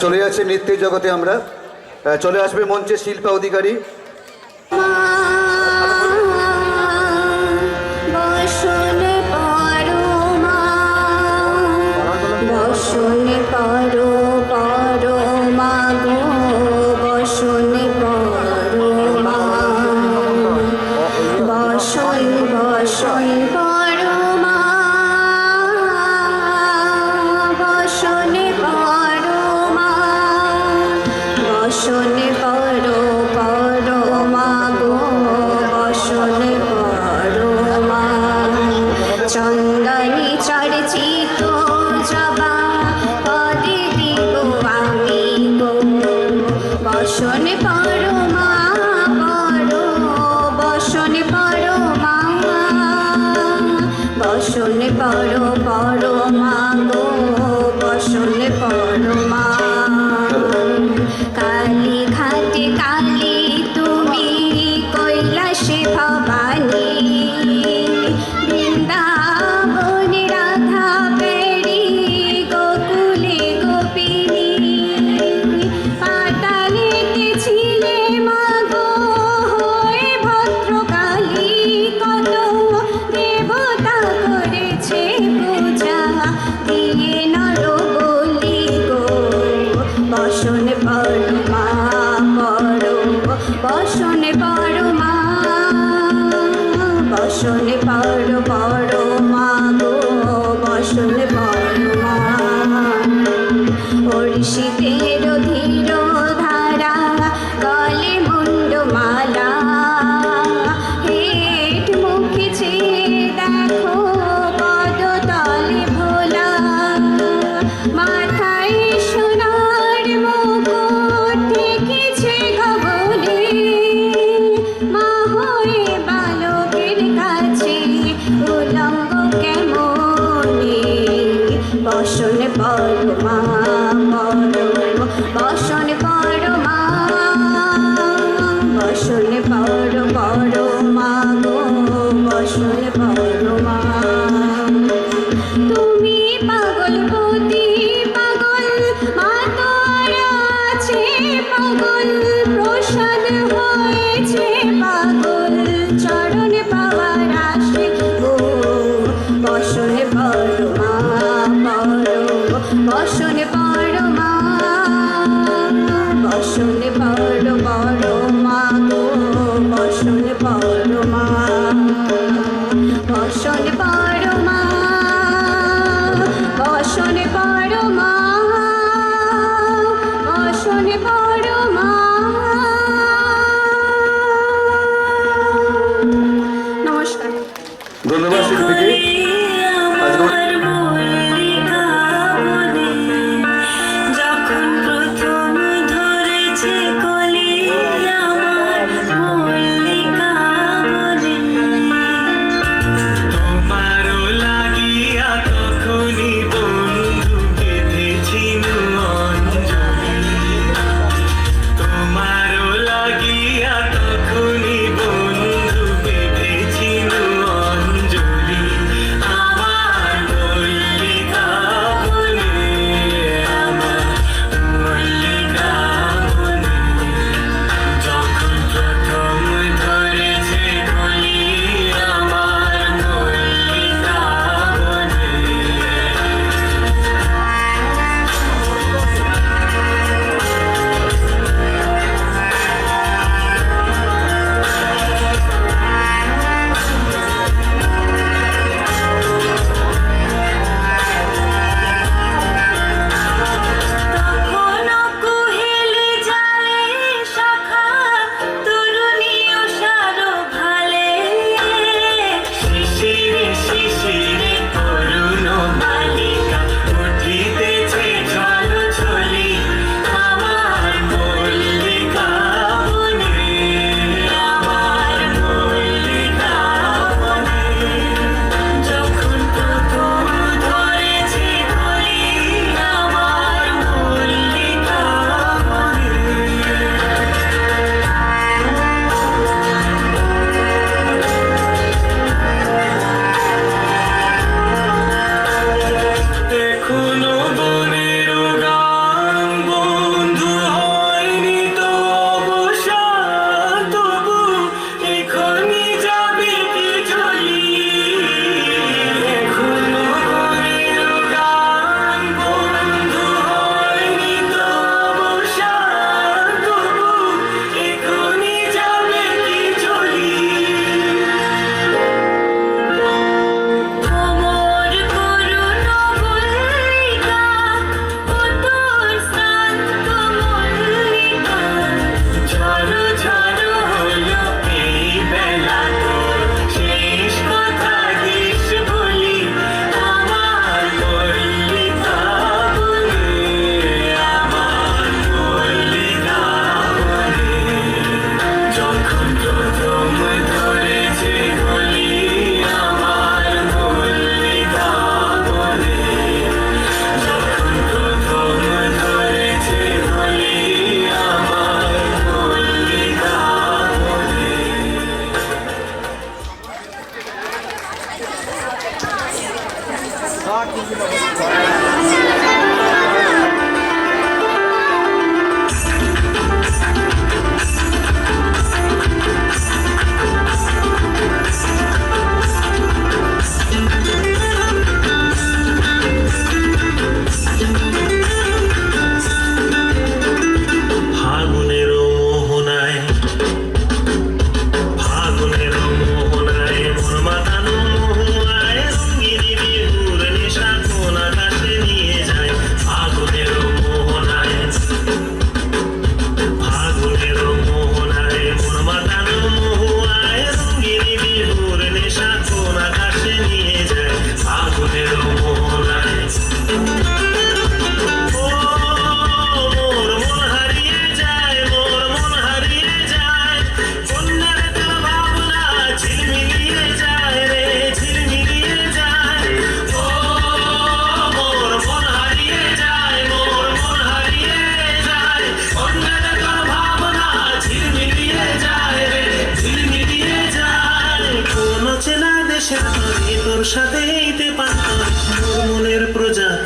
চলে যাচ্ছে নৃত্যের জগতে আমরা। চলে আসবে মঞ্চে শিল্পা অধিকারী। চন্দনী চর্চিত জবা পদে দিব আমি গো বসন পরমা পরো বসন পরমা বসন পরমা গো বসন পরমা কালী ঘাটে কালী তুমি কৈলাসে ভবানী বসন পরমা পরো বসন পরমা বসন পরমা গো বসন পরমা অর্ষিতের ধীর ধারা গলে মুন্ডমালা হেট মুখেছে দেখো পদতলে ভোলা মাথায় সোনার মুকুট ঠেকেছে গগনে মা হয়ে বালকের কাছে উলঙ্গ কেমনে বসন পরমা পরো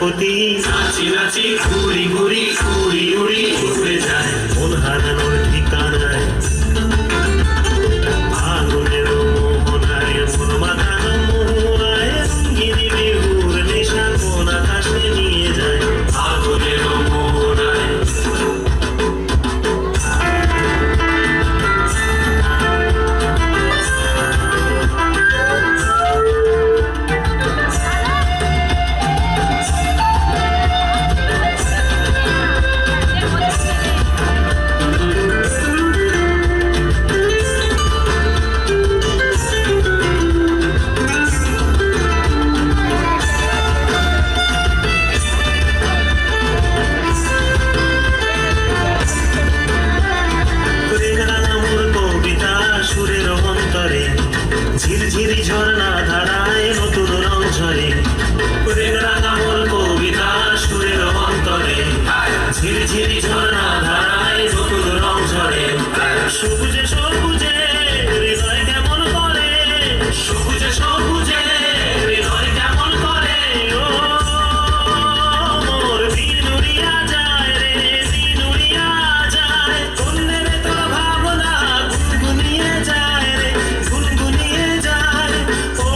প্রজাপতি নাচি নাচি ঘুরি ঘুরি উড়ি উড়ি উড়ে যায় মন হারানোর ঠিকানায় আগুনের মোহনায় মন মাখানো মহুয়ায় রঙিনী বিহুর নেশা কোন আকাশে নিয়ে যায় আগুনের মোহনায় সুরের অন্তরে ঝিরঝিরি ঝর্ণা ধারায় নতুন রং ঝরে প্রেম রাঙা মোর কবিতা সুরের অন্তরে ঝিরঝিরি ঝর্ণা ধারায় নতুন রং ঝরে সবুজে সবুজে হৃদয় কেমন করে সবুজে সবুজে হৃদয় কেমন করে ও মোর দিন উড়িয়া যায় রে দিন উড়িয়া যায় অন্যের তোর ভাবনা গুনগুনিয়ে যায় রে গুনগুনিয়ে যায় ও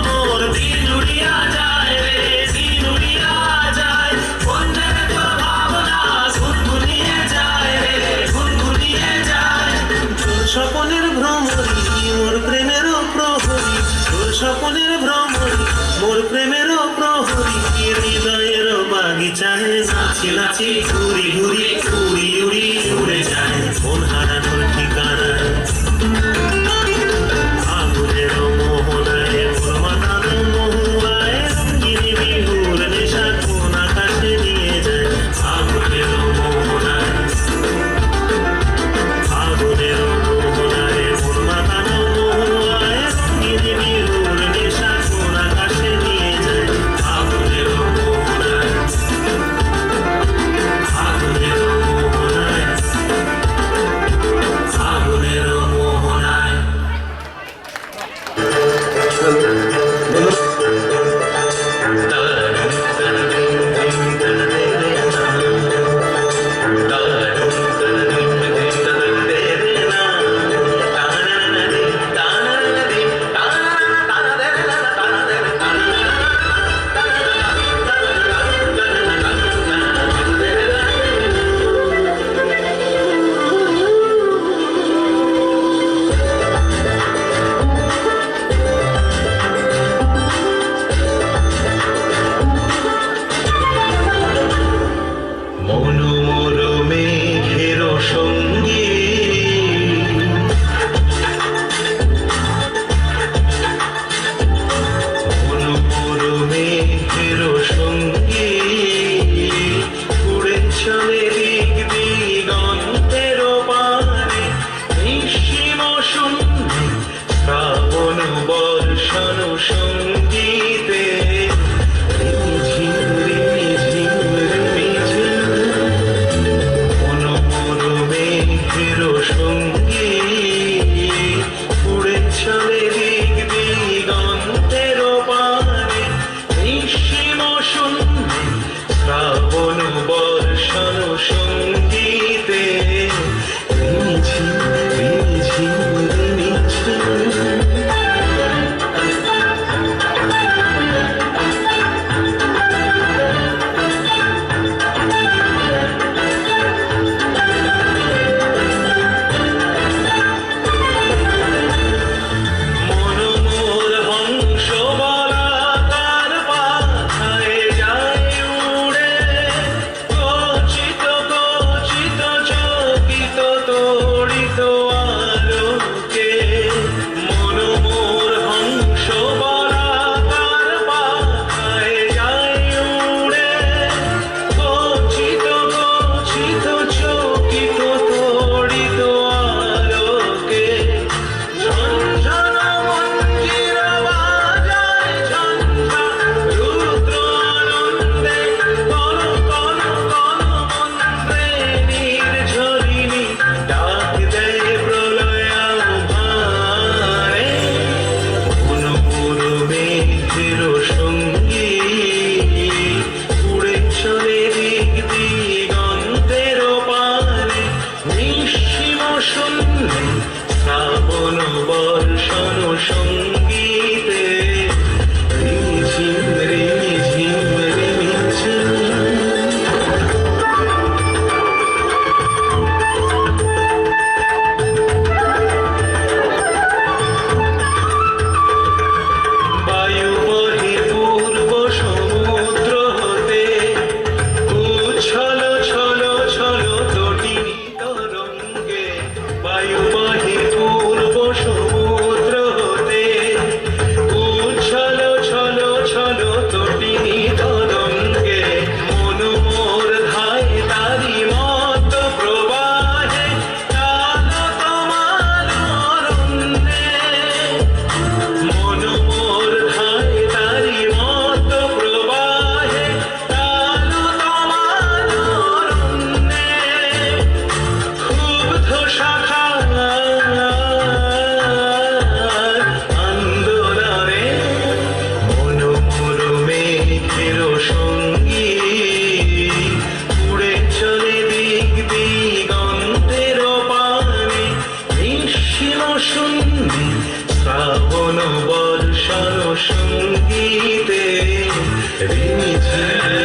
মোর দিন উড়িয়া যায় রে দিন উড়িয়া যায় অন্যের তোর ভাবনা গুনগুনিয়ে যায় রে গুনগুনিয়ে যায় তোর স্বপনের ভ্রমরি মোর প্রেমের প্রহরী তোর স্বপনের ভ্রমরি মোর প্রেমের প্রহরী হৃদয়ের বাগিচায় নাচি নাচি ঘুরি ঘুরি উড়ি উড়ি উড়ে যায় মন হারানোর ঠিকানায় আগুনের মোহনায় মোর মাথানো মহুয়ায় রঙিনী বিহুর নেশা কোন আকাশে নিয়ে যায় আগুনের মোহনায় আগুনের মোহনায় মোর মাথানো মহুয়ায় রঙিনী বিহুর নেশা কোন আকাশে নিয়ে যায় আগুনের মোহনায় শূন্যে শ্রাবণ বর্ষণ সঙ্গীতে রিঝিম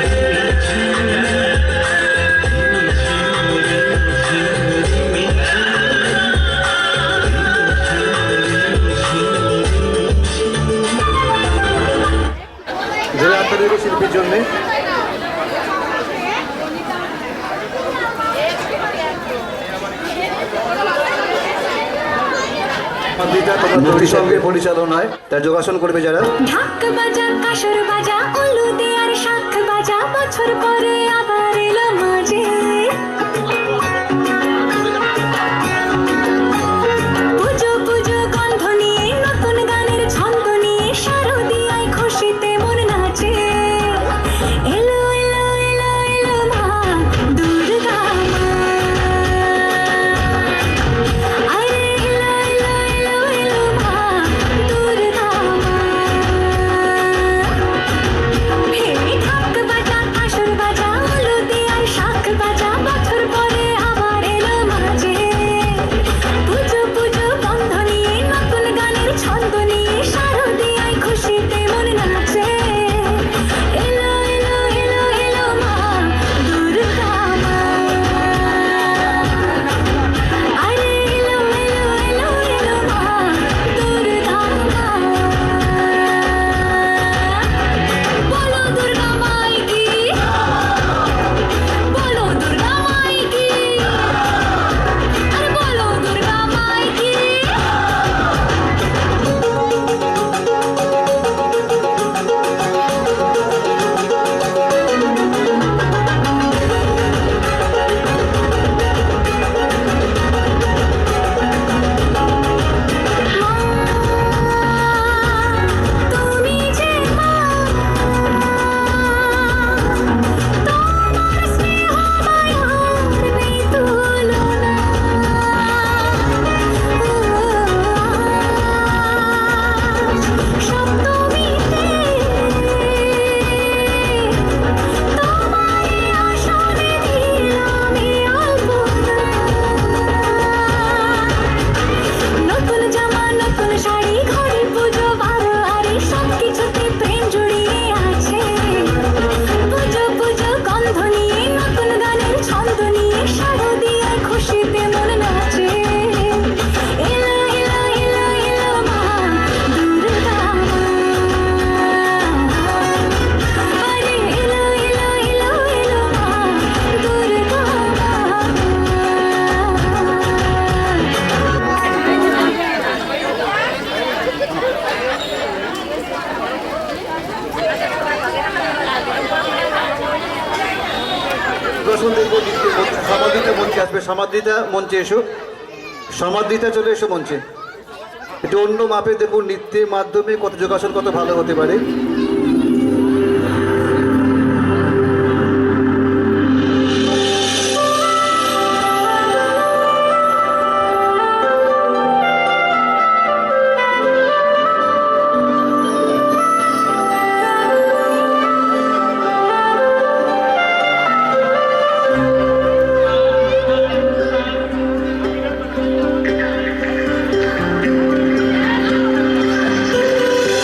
রিঝিম জোরে হাততালি দেবো শিল্পীর জন্যে। সমাদ্রিতা তোমার মূর্তি সঙ্গে পরিচালনায় তার যোগাসন করবে যারা। ঢাক বাজা কাসর বাজা উলুদে আর শাখ বাজা বছর পরে আবার এলো মাঝে পুজো পুজো গন্ধ নিয়ে নতুন গানের ছন্দ নিয়ে শারদিয়ায় খুশিতে মন নাচে এলো এলো এলো এলো মা দুর্গা মা আরে এলো এলো এলো এলো মা দুর্গা মা হে ঢাক বাজা কাসর বাজা উলুদে আর শাখ বাজা বছর পরে আবার এলো মাঝে পুজো পুজো গন্ধ নিয়ে নতুন গানের ছন্দ নিয়ে শারদিয়ায় খুশিতে মন নাচে এলো এলো এলো এলো মা দুর্গা মা আরে এলো এলো এলো এলো মা দুর্গা মা বলো দুর্গা মাই কি বলো দুর্গা মাই কি আরে বলো দুর্গা মাই কি তুমি যে মা তোমার স্নেহ মায়ার নেই তুলনা সপ্তমীতে তোমায় আসনে দিলাম এই আলপনা নতুন জামা নতুন শাড়ি ঘরে পুজো বারো আরে সব কিছুতে প্রেম জড়িয়ে আছে পুজো পুজো গন্ধ নিয়ে নতুন গানের ছন্দ নিয়ে শারদিয়ার খুশিতে মন নাচে এলো এলো এলো এলো মা দুর্গা মা আরে এলো এলো এলো এলো মা দুর্গা মা প্রশ্ন দেখবো সমাদ্রিতা মঞ্চে আসবে। সমাদ্রিতা মঞ্চে এসো। সমাদ্রিতা চলে এসো মঞ্চে। একটু অন্য মাপে দেখুন নৃত্যের মাধ্যমে কত যোগাসন কত ভালো হতে পারে।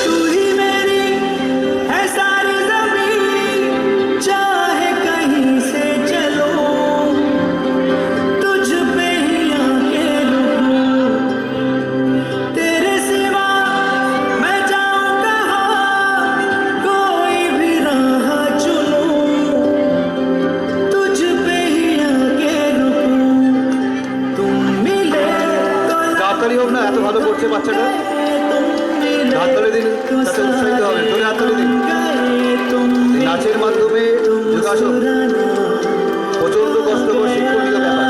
तू ही मेरी है सारी ज़मीं चाहे कहीं से चलो तुझ पे ही आके रुकूं तेरे सिवा मैं जाऊं कहाँ कोई भी राह चुनूं तुझ पे ही आके रुकूं तुम मिले तो হাততালি হোক না, এত ভালো করছে বাচ্চাটা। হাততালি দিন, তাতে উৎসাহিত হবে। জোরে হাততালি দিন। এই নাচের মাধ্যমে যোগাসন প্রচন্ড কষ্টকর শিক্ষণীয় ব্যাপার।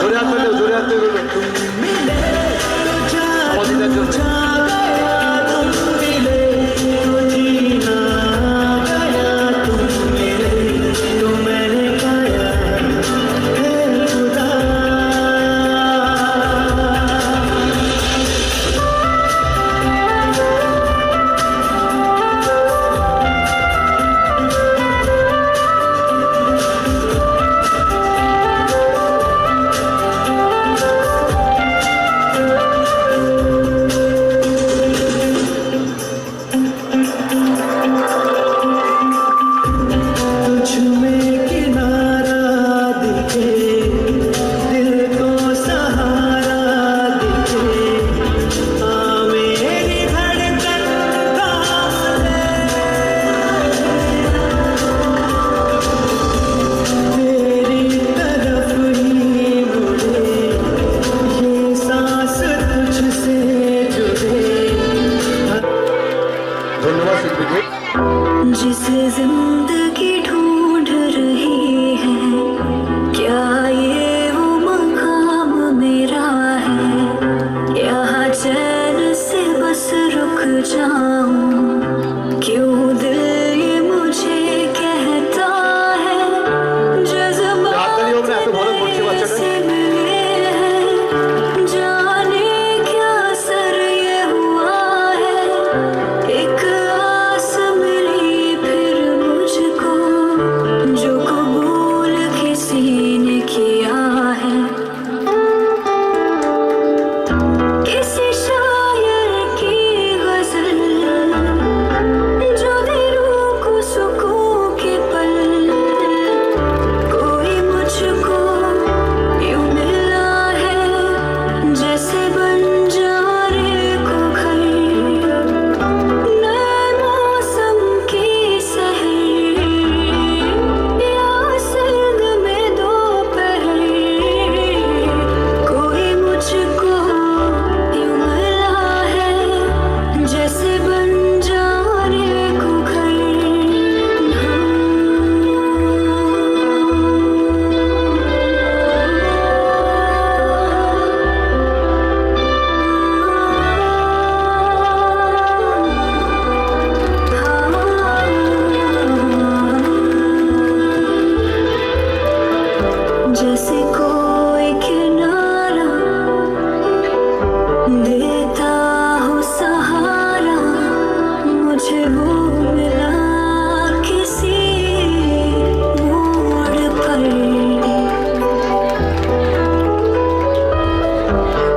জোরে হাততালি দাও, জোরে হাততালি দাও। সমাদ্রিতার জন্য।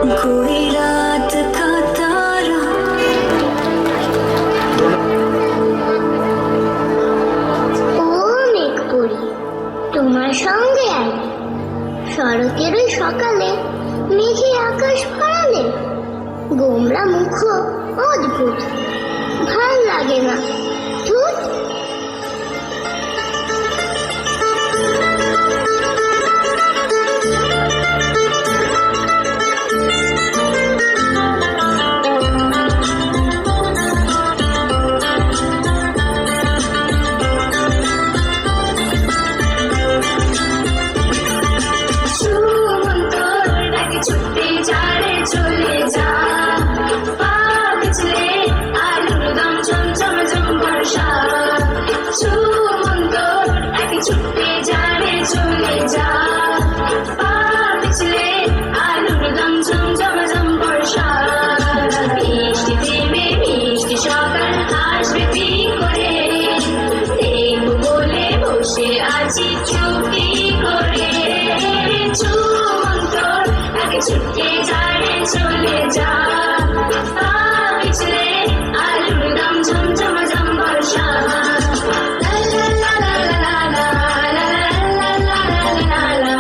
कोई रात का तारा ও মেঘপুরি, তোমার সঙ্গে আয় শরতের ওই সকালে মেঘে আকাশ ভরালে গোমরা মুখ অদ্ভুত ভাল লাগে না ধুত। छुट्टे जा रे चले जा पा पिछले आलूर दम झम झम झम वर्षा छुमंतो एक छुट्टे जा रे चले जा पा पिछले आलूर दम झम झम झम वर्षा मिष्টি প্রেমে মিষ্টি সকাল আসবে কি করে দেখবো বলে বসে আছি চুপটি করে छुट्टे जा रे चले जा पा पिछले आलूर दम झम झम झम वर्षा ला ला ला ला ला ला ला ला ला ला ला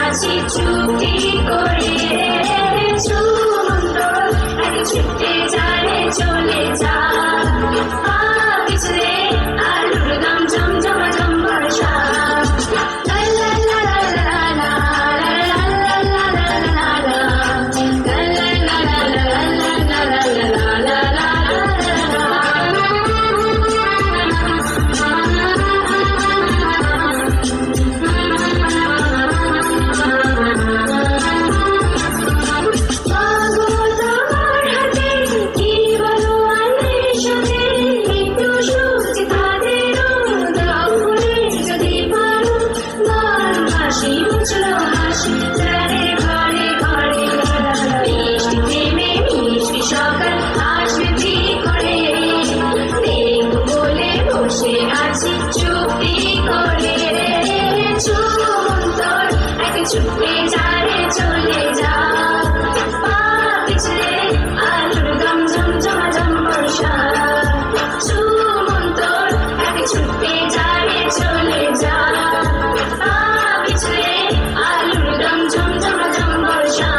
আছি চুপটি করে ছুমন্ত এক ছুটে যা রে চলে যা পা পিছলে আলুর দম ঝম ঝম ঝম বর্ষা লা লা লা লা লা লা লা লা লা লা লা লা छुट्टे जा रे चले जा पा पिछले आलूर दम झम झम झम वर्षा छुमंत एक छुट्टे जा रे चले जा पा पिछले आलूर दम झम झम झम वर्षा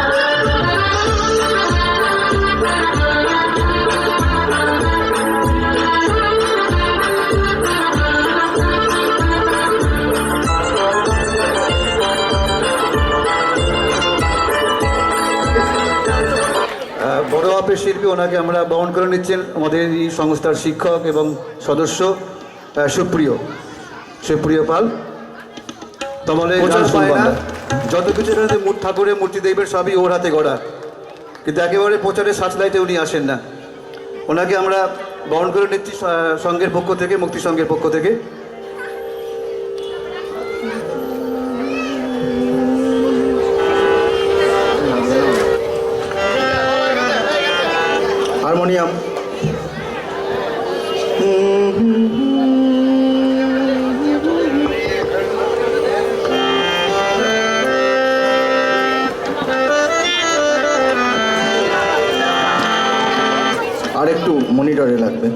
বড় মাপের শিল্পী, ওনাকে আমরা বরণ করে নিচ্ছেন আমাদের এই সংস্থার শিক্ষক এবং সদস্য সুপ্রিয় পাল। তোমাদের প্রচার পায় না, যত কিছু এখানে ঠাকুরের মূর্তি দেখবেন সবই ওর হাতে গড়া, কিন্তু একেবারে প্রচারের সার্চলাইটে উনি আসেন না। ওনাকে আমরা বরণ করে নিচ্ছি সংঘের পক্ষ থেকে, মুক্তি সংঘের পক্ষ থেকে। হারমোনিয়াম আর একটু মনিটরে লাগবে।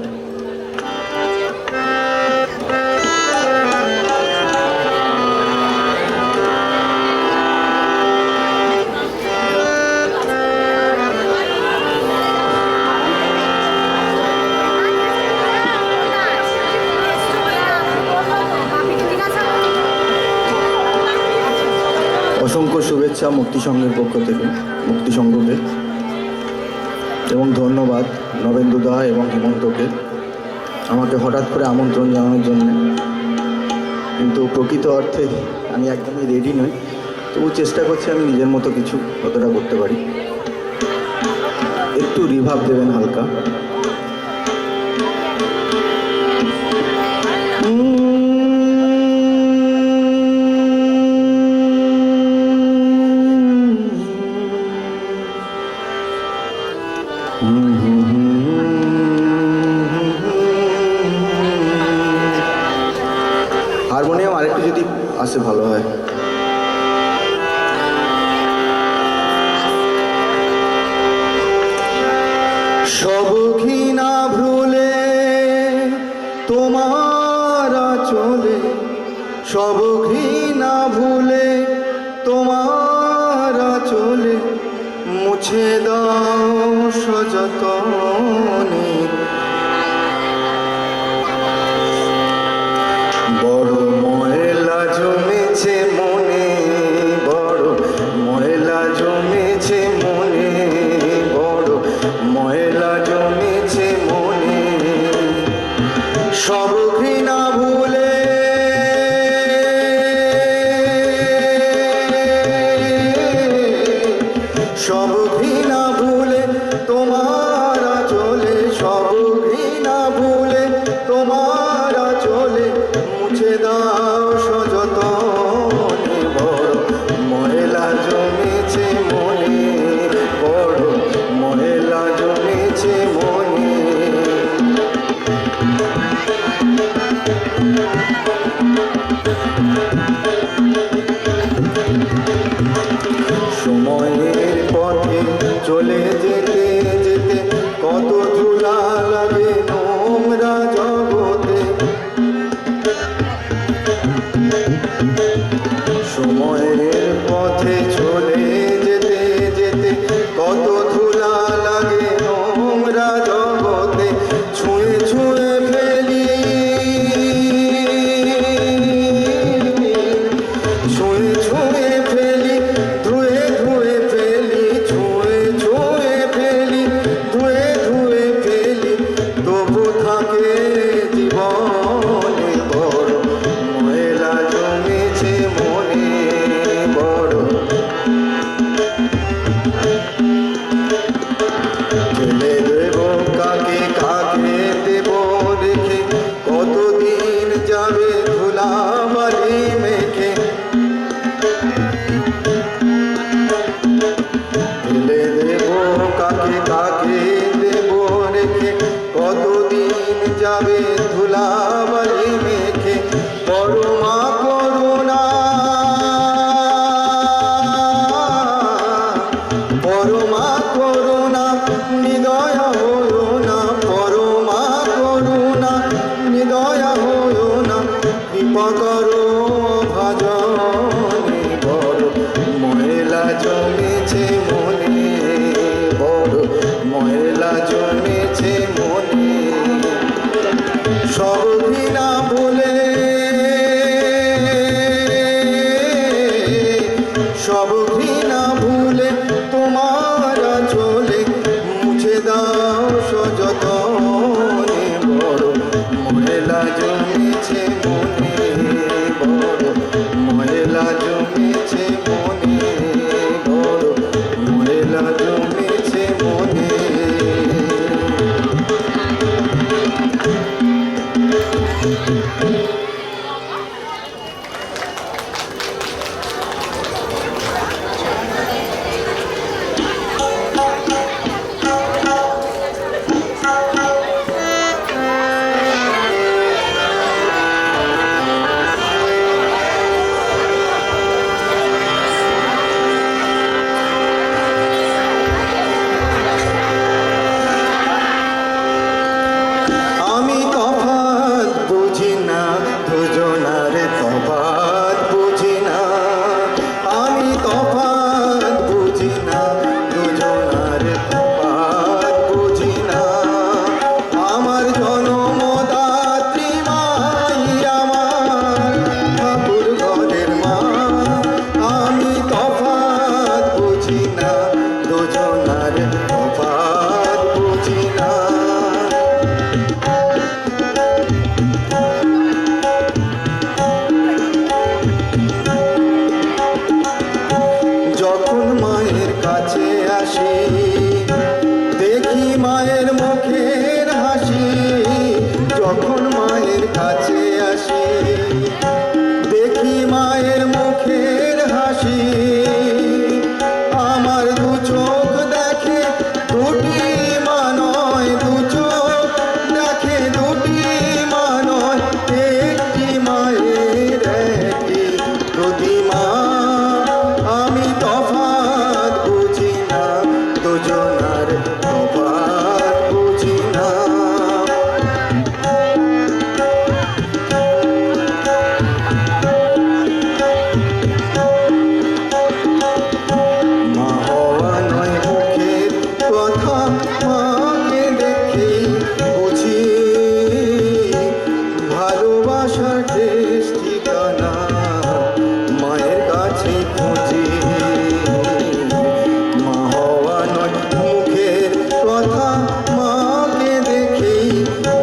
অসংখ্য শুভেচ্ছা মুক্তি সংঘের পক্ষ থেকে, মুক্তি সংঘকে, এবং ধন্যবাদ নবেন্দুদা এবং হেমন্তকে আমাকে হঠাৎ করে আমন্ত্রণ জানানোর জন্য। কিন্তু প্রকৃত অর্থে আমি একদমই রেডি নই। তবু চেষ্টা করছি আমি নিজের মতো কিছু কতটা করতে পারি। একটু রিভাব দেবেন হালকা। হারমোনিয়াম আরেকটু যদি আসে ভালো হয়। সব ঘৃণা ভুলে তোমার চলে, সব ঘৃণা ভুলে তোমার চলে, মুছে দাও সযতনে। বড় ময়লা জমেছে মনে, বড় ময়লা জমেছে মনে, বড় ময়লা জমেছে মনে। সব ঘৃণা ভুলে সব ঘৃণা ভুলে তোমার চলে, সব ঘৃণা ভুলে তোমার চলে, মুছে দাও সযতনে। বড় ময়লা জমেছে মনে, বড় ময়লা জমেছে মনে। সময়ের পথে চলে যেতে যেতে কত ধুলা লাগে নোংরা জগতে। সময়ের পথে চলে যেতে যেতে কত ধুলা লাগে নোংরা জগতে। ছুঁয়ে ছুঁয়ে ফেলি, ছুঁয়ে ছুঁয়ে ফেলি, ধুয়ে ধুয়ে ফেলি, ছুঁয়ে ছুঁয়ে ফেলি, ধুয়ে ধুয়ে ফেলি, তবু থাকে জীবনে। বড় ময়লা জমেছে মনে, বড় ফেলে দেব কাকে, কাকে দেব রেখে, কতদিন যাবে ধুলাবালি মেখে। ফেলে দেব কাকে, কাকে দেব রেখে, কতদিন যাবে ধুলাবালি মেখে। পরমা করুণা, পরমা করুণা নিদয় হয়ো না, পরমা করুণা নিদয় হয়ো না, কৃপা করো ভাজনে। বড় ময়লা জমেছে মনে, বড় ময়লা জমেছে মনে। সব ঘৃণা ভুলে, সব ঘৃণা ভুলে তোমার চলে, মুছে দাও সযতনে। বড় ময়লা জমেছে মনে, বড় ময়লা জমেছে মনে, বড় ময়লা জমেছে মনে। আমি তফাৎ বুঝি না আসি, দেখি মায়ের মুখের হাসি। আমার দু চোখ দেখে দুটি মা নয়, দু চোখ দেখে দুটি মা নয়, একটি মায়ের একটি প্রতিমা। আমি তফাৎ বুঝি না, দুজনার তফাৎ বুঝি না। মা হওয়া নয় মুখের কথা, মাকে দেখেই বুঝি ভালোবাসার শেষ ঠিকানা মায়ের কাছে খুঁজি। মা হওয়া নয় মুখের কথা, মাকে দেখেই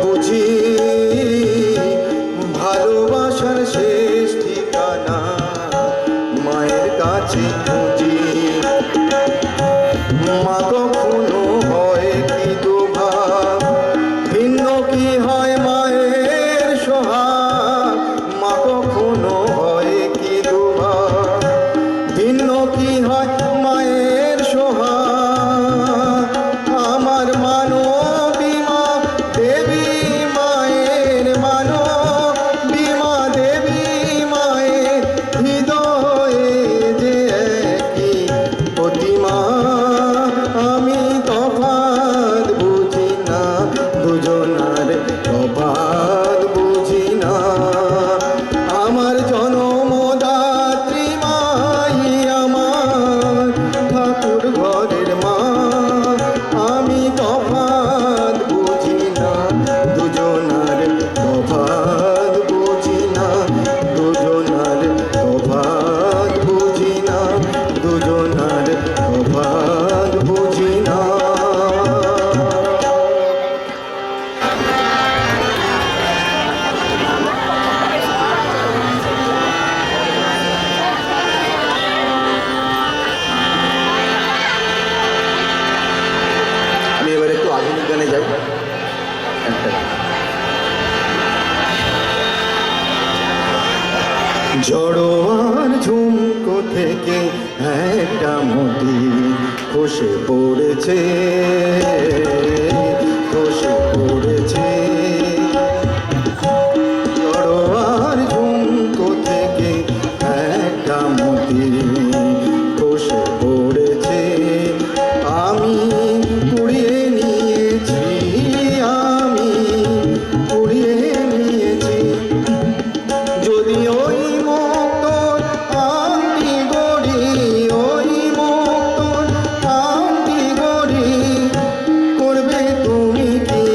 বুঝি ভালোবাসার শেষ ঠিকানা মায়ের কাছে খুঁজি। মা কখনো হয় কি দুভাগ, ভিন্ন কি হয় মায়ের সোহাগ। মা কখনো হয় কি দুভাগ, ভিন্ন কি হয় মায়ের সোহাগ। আমার মানবী মা দেবী মায়ের, মানবী মা দেবী মায়ের হৃদয়ে যে একই প্রতিমা। আমি তফাৎ বুঝি না, দুজনার তফাৎ বুঝি না। আমার জনমদাত্রী মাই আমার ঠাকুর ঘরের মা। আমি তফাৎ বুঝি না, দুজনার তফাৎ বুঝি না, দুজনার তফাৎ বুঝি না, দুজনার তফাৎ বুঝি না। আমি এবার একটু আধুনিক গানে যাই। জড়োয়ার ঝুমকো থেকে একটা মতি খসে পড়েছে, খসে পড়েছে। জড়োয়ার ঝুমকো থেকে একটা মতি খসে পড়েছে। আমি কুড়িয়ে নিয়েছি, আমি কুড়িয়ে নিয়েছি। যদি ওই মুক্তোর আংটি গড়ি, ওই মুক্তোর আংটি গড়ি, করবে তুমি কি?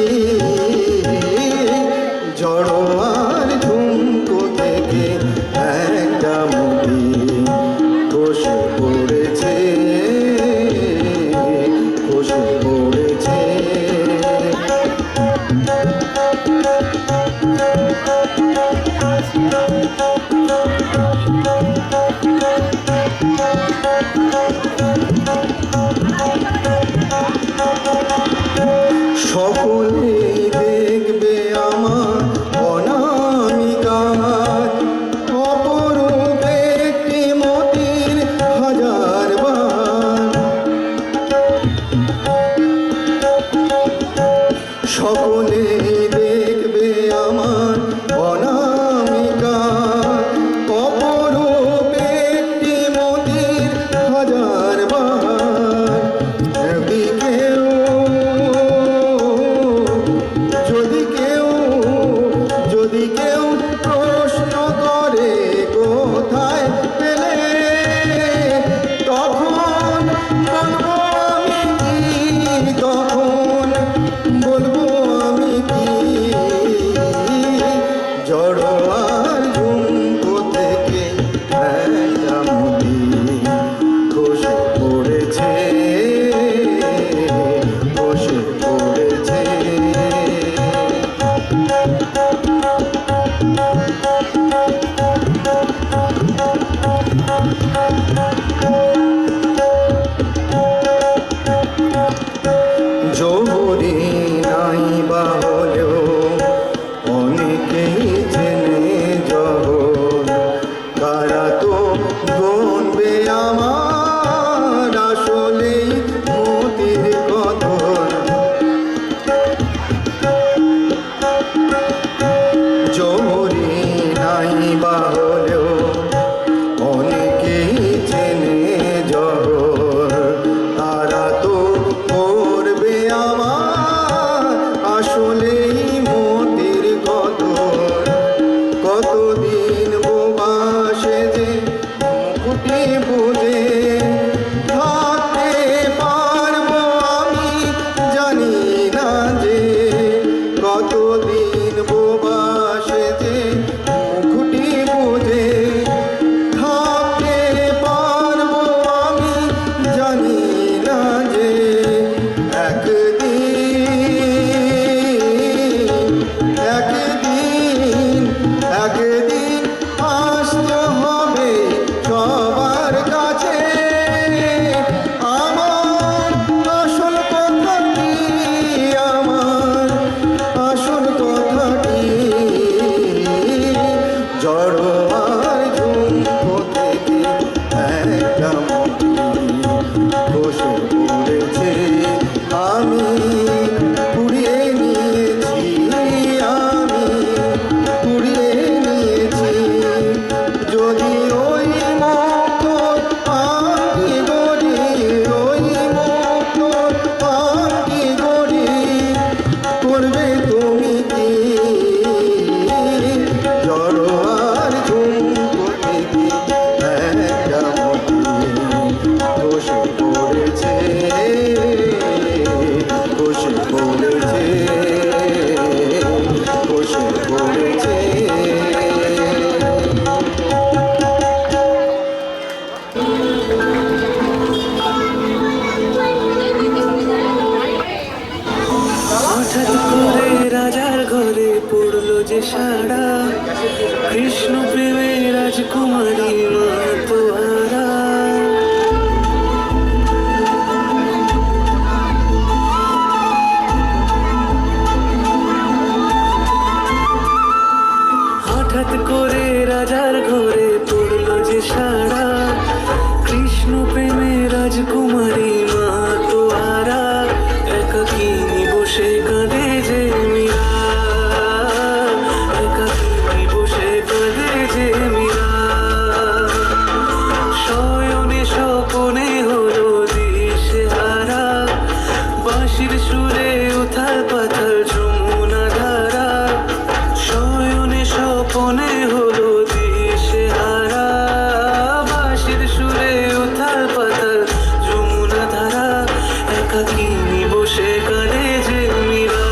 জড়োয়ার ঝুমকো থেকে একটা মুটি খসে পড়েছে, খসে পড়েছে। সকলেই দেখবে আমার অনামিকার, অপরূপ একটি মতির হাজার বার। সকলেই দেখবে আমার অনামিকার, কতদিন বোবা সেজে মুকুটি বুঝে থাকতে পারবো আমি জানি না যে কতদিন বোবা সেজে মুকুটি বুঝে থাকতে পারবো আমি জানি না যে একদিন আসতে হবে সবার কাছে আমার আসল কথা কি আমার আসল কথা কি জড়োয়ার ঝুমকো থেকে একটা মুঠি বসে পড়েছে আমি কুড়িয়ে নিয়েছি আমি কুড়িয়ে নিয়েছি যদি ওই মুক্ত পাখি গড়ি ওই মুক্ত পাখি গড়ি করবে তুমি কি জড়োয়ার ঝুমকো থেকে একটা মুঠি বসে পড়েছে বসে পড়েছে বসে পড়েছে হঠাৎ করে রাজার ঘরে পড়লো যে সাড়া কৃষ্ণ প্রেমে রাজকুমারী মা তোহারা হঠাৎ করে রাজার ঘরে পড়লো যে সাড়া কৃষ্ণ প্রেমে রাজকুমারী মা তোহারা একাকিনী বসে কাঁদে যে মীরা একাকিনী বসে কাঁদে যে মীরা শয়নে স্বপনে হলো দিশেহারা বাঁশির সুরে উথাল পাথাল যমুনা ধারা শয়নে স্বপনে হলো দিশেহারা বাঁশির সুরে উথাল পাথাল যমুনা ধারা একাকিনী বসে কাঁদে যে মীরা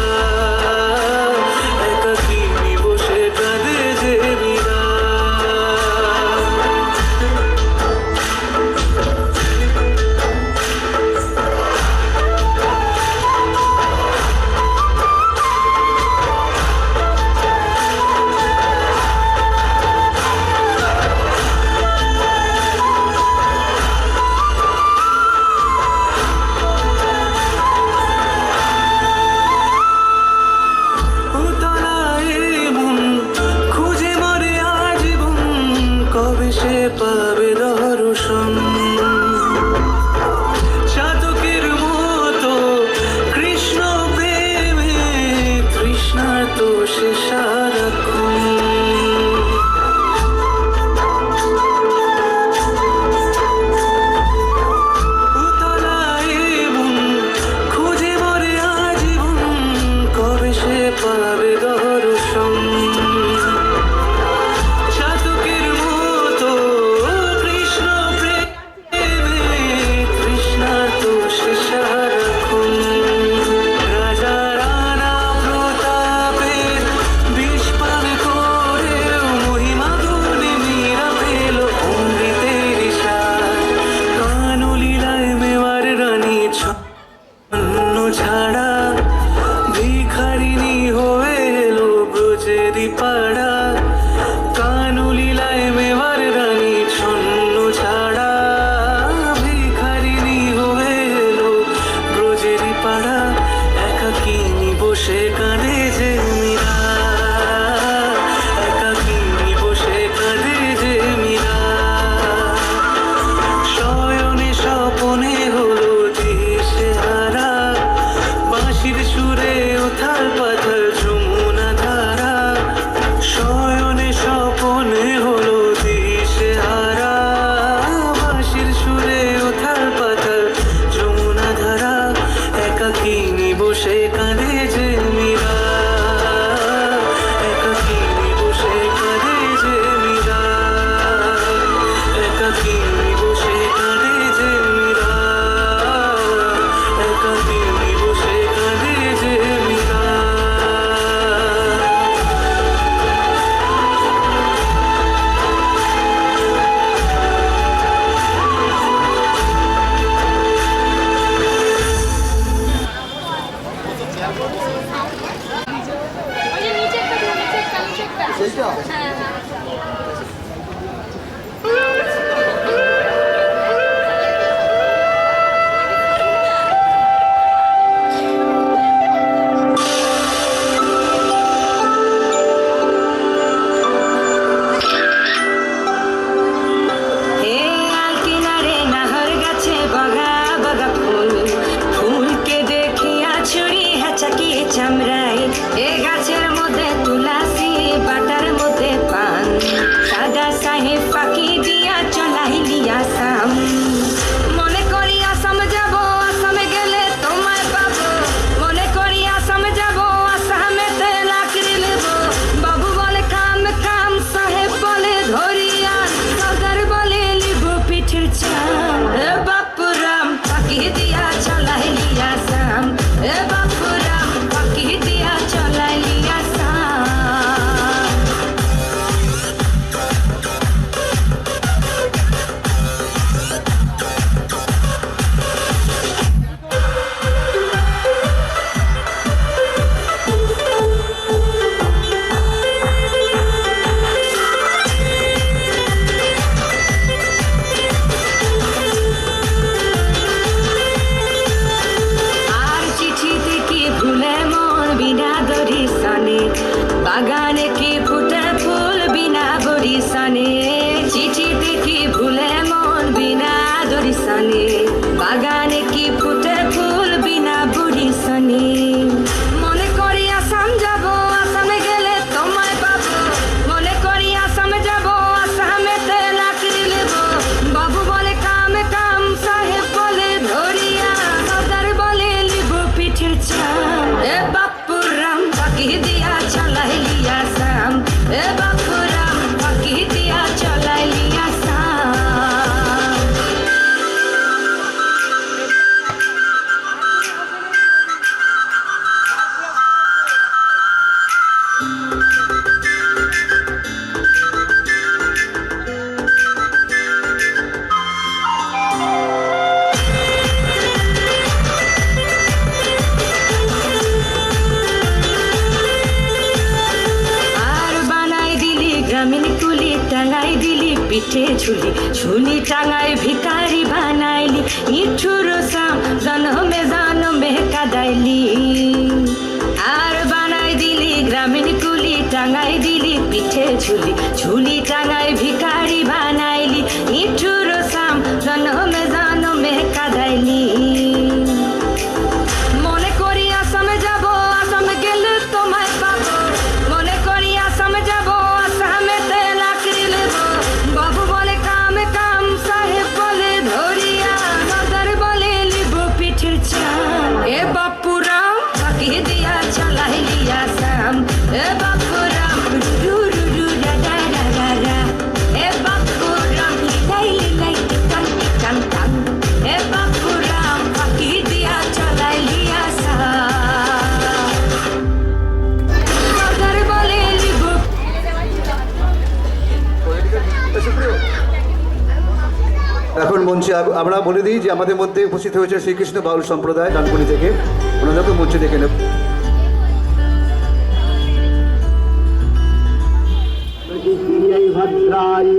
একাকিনী বসে কাঁদে যে মীরা উতলায় মন খুঁজে মরে আজীবন কবে সে পাবে দর্শন চাতকের মতো কৃষ্ণ প্রেমে তৃষ্ণার্ত সে সারাক্ষণ উতলায় মন খুঁজে মরে আজীবন কবে সে পাবে দর্শন চাতকের মতো এ আল কিনারে নাহর গাছে বগা বগা ফুল ফুলকে দেখিয়া ছুরি হেঁচাকি চামড়াই এ গাছের মধ্যে তুলাসি বাটার মধ্যে পান সাদা সাহেব ফাঁকি দিয়া চলাইলি আসাম মনে করি আসাম যাব আসামে গেলে তোমায় পাবো মনে করি আসাম যাব আসামেতে লাকড়ি নেব বাবু বলে কাম কাম সাহেব বলে ধরিয়া সদর বলে লিব পিঠের চাম এ বাপুরাম ফাঁকি দিয়া চলাইলি আসাম এ বাপুরাম ফাঁকি দিয়া চলাইলি আসাম আর চিঠিতে কি ভুলে মন বিনা দরিশনে বাগানে কি ফুটে ফুল বিনা বরিশনে চিঠিতে কি ভুলে মন বিনা দরিশনে বাগানে কি ফুটে ফুল বিনা বরিশনে মনে করি আসাম যাব আসামে গেলে তোমায় পাবো মনে করি আসাম যাব আসামেতে লাকড়ি নেব বাবু বলে কাম কাম সাহেব বলে ধরিয়া সদর বলে লিব পিঠের চাম এ বাপুরাম ফাঁকি দিয়া চলাইলি আসাম এ বাপুরাম ফাঁকি দিয়া চলাইলি আসাম আর বানাই দিলি গ্রামীণ কুলি টাঙাই দিলি পিঠে ঝুলি ঝুলি টাঙাই ভিকারি বানাইলি নিঠুর সাম জনমে কাদাইলি আর বানাই দিলি গ্রামীণ কুলি টাঙাই দিলি পিঠে ঝুলি ঝুলি টাঙাই ভিকারি বানাইলি নিঠুর সাম জনমে কাদাইলি মনে করি আসামে যাব আসামে গেলে তোমায় পাবো মনে করি আসামে যাব আসামেতে লাকড়ি নেব বাবু বলে কাম কাম সাহেব বলে ধরিয়া সদর বলে লিব পিঠের চাম এ বাপুরাম ফাঁকি দিয়া চলাইলি আসাম এ বাপুরাম রু রু রু রা রা রা রা রা এ বাপুরাম লাই লাই টান টান টান এ বাপুরাম ফাঁকি দিয়া চলাইলি আসাম সদর বলে লিব এখন মঞ্চে আমরা বলে দিই যে আমাদের মধ্যে উপস্থিত হয়েছে শ্রীকৃষ্ণ বাউল সম্প্রদায় ডানকুনি থেকে ওনাদেরকে মঞ্চে দেখে নেব ভদ্রায়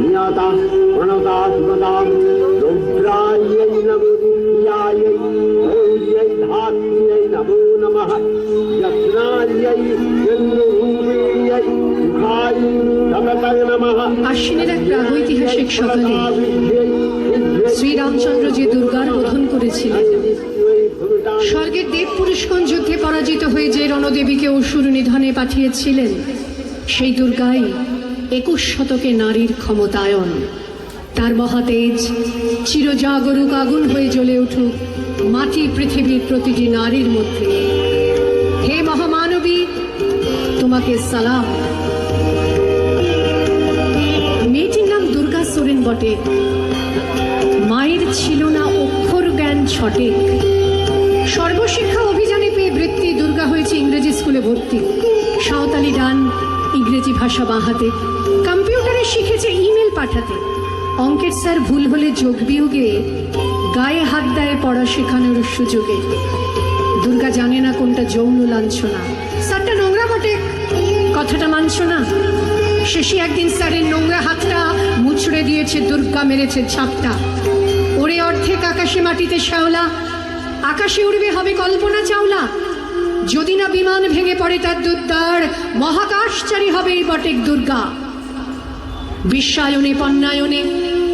নিয়তা প্রণতা সুগতাম রৌদ্রায় নমোদিয়ায় ভৌর্যৈ ধাত্র্যৈ নমো নমঃ যত্নায় চন্দ্ররূপিণ্যৈ মুখায় নমতায় নমঃ আশ্বিনের এক প্রাগৈতিহাসিক সকালে শ্রীরামচন্দ্র যে দুর্গার বোধন করেছিলেন স্বর্গের দেব পুরুষগণ যুদ্ধে পরাজিত হয়ে যে রণদেবীকে অসুর নিধনে পাঠিয়েছিলেন সেই দুর্গাই 21 শতকে নারীর ক্ষমতায়ন তার মহাতেজ চিরজাগরুক আগুন হয়ে জ্বলে উঠুক মাটি পৃথিবীর প্রতিটি নারীর মধ্যে হে মহামানবী তোমাকে সালাম মেয়েটির নাম দুর্গা সোরেন বটে মায়ের ছিল না অক্ষর জ্ঞান ছটেক সর্বশিক্ষা অভিযানে পেয়ে বৃত্তি দুর্গা হয়েছে ইংরেজি স্কুলে ভর্তি সাঁওতালি গান ইংরেজি ভাষা বাঁহাতে কম্পিউটারে শিখেছে ইমেল পাঠাতে অঙ্কের স্যার ভুল হলে যোগ বিয়োগে গায়ে হাত দেয় পড়া শেখানোর সুযোগে দুর্গা জানে না কোনটা যৌন লাঞ্ছনা স্যারটা নোংরা বটে কথাটা মানছ না নোংরা হাতটা মুচড়ে দিয়েছে, দুর্গা মেরেছে ঝাপটা। ওরে অর্ধেক আকাশে মাটিতে শ্যাওলা, আকাশে উড়বে হবে কল্পনা চাওলা। যদি না বিমান ভেঙে পড়ে তার দুর্দার, মহাকাশচারী হবে এই বটেক দুর্গা। বিশ্বায়নে পণ্যায়নে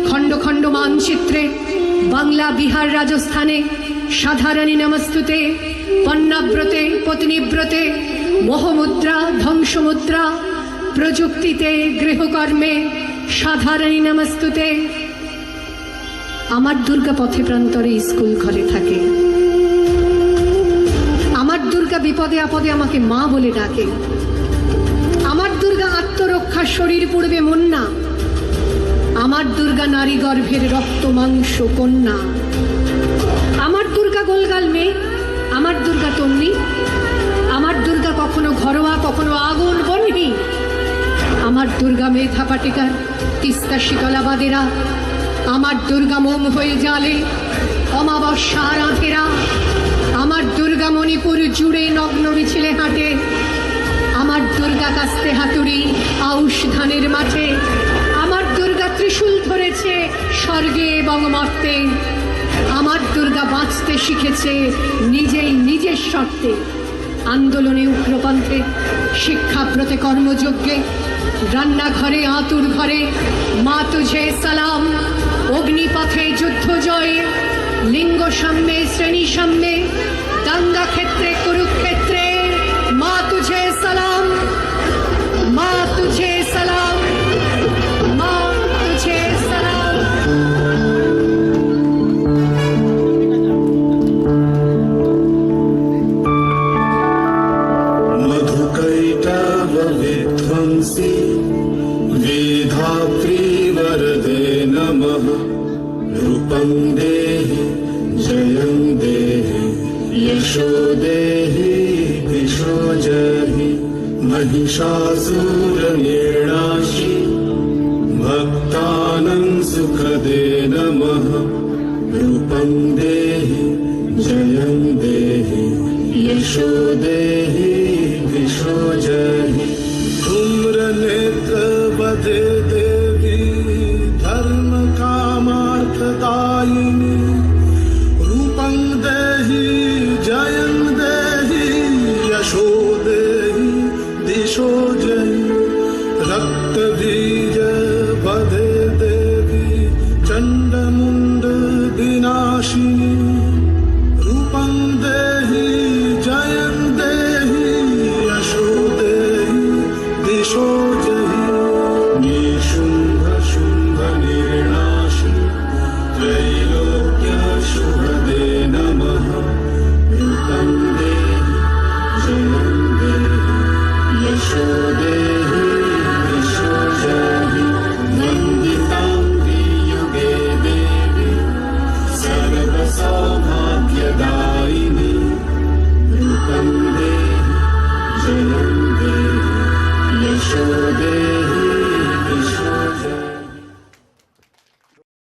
খণ্ড খণ্ড মানচিত্রে, বাংলা বিহার রাজস্থানে সাধারণী নমস্তুতে, পণ্যাব্রতে পত্নীব্রতে, মোহমুদ্রা ধ্বংসমুদ্রা, প্রযুক্তিতে গৃহকর্মে সাধারণী নমস্তুতে। আমার দুর্গা পথে প্রান্তরে স্কুল ঘরে থাকে, আমার দুর্গা বিপদে আপদে আমাকে মা বলে ডাকে, আমার দুর্গা আত্মরক্ষা শরীর পূর্বে মন না, আমার দুর্গা নারী গর্ভের রক্ত মাংস কন্যা, আমার দুর্গা গোলগাল মেয়ে, আমার দুর্গা তন্নি, আমার দুর্গা কখনো ঘরোয়া কখনো আগুন বন্যি, আমার দুর্গা মেধা পাটিকার তিস্তা শীতলাবাদেরা, আমার দুর্গা মোম হয়ে জালে অমাবস্যার আঁধেরা, আমার দুর্গা মণিপুর জুড়ে নগ্ন মিছিলে হাঁটে, আমার দুর্গা কাস্তে হাতুড়ি আউশ ধানের মাঠে, আমার দুর্গা ত্রিশূল ধরেছে স্বর্গে এবং মর্তে, আমার দুর্গা বাঁচতে শিখেছে নিজেই নিজের শর্তে। আন্দোলনে উগ্রপন্থে, শিক্ষাব্রতে কর্মযজ্ঞে, রান্নাঘরে আতুর ঘরে মা তুঝে সালাম, অগ্নিপথে যুদ্ধ জয়ে, লিঙ্গ সাম্যে শ্রেণী সাম্যে, দাঙ্গা ক্ষেত্রে কুরুক্ষেত্রে মা তুঝে সালাম, মা তুঝে সালাম, মা তুঝে সালাম। मधुकैटवविध्वंसी वेधात्री वरदे नमः। रूपं देहि जयं देहि यशो देहि दिशो जहि। महिषासुरनिर्णाशि भक्तानां सुखदे नमः। रूपं देहि जयं देहि यशो देहि दिशो जहि। धूम्रनेत्रवदे देवी धर्म कामार्थदायिनी। रूपं देहि जयं देहि यशो देहि दिशो जहि। रक्तबीज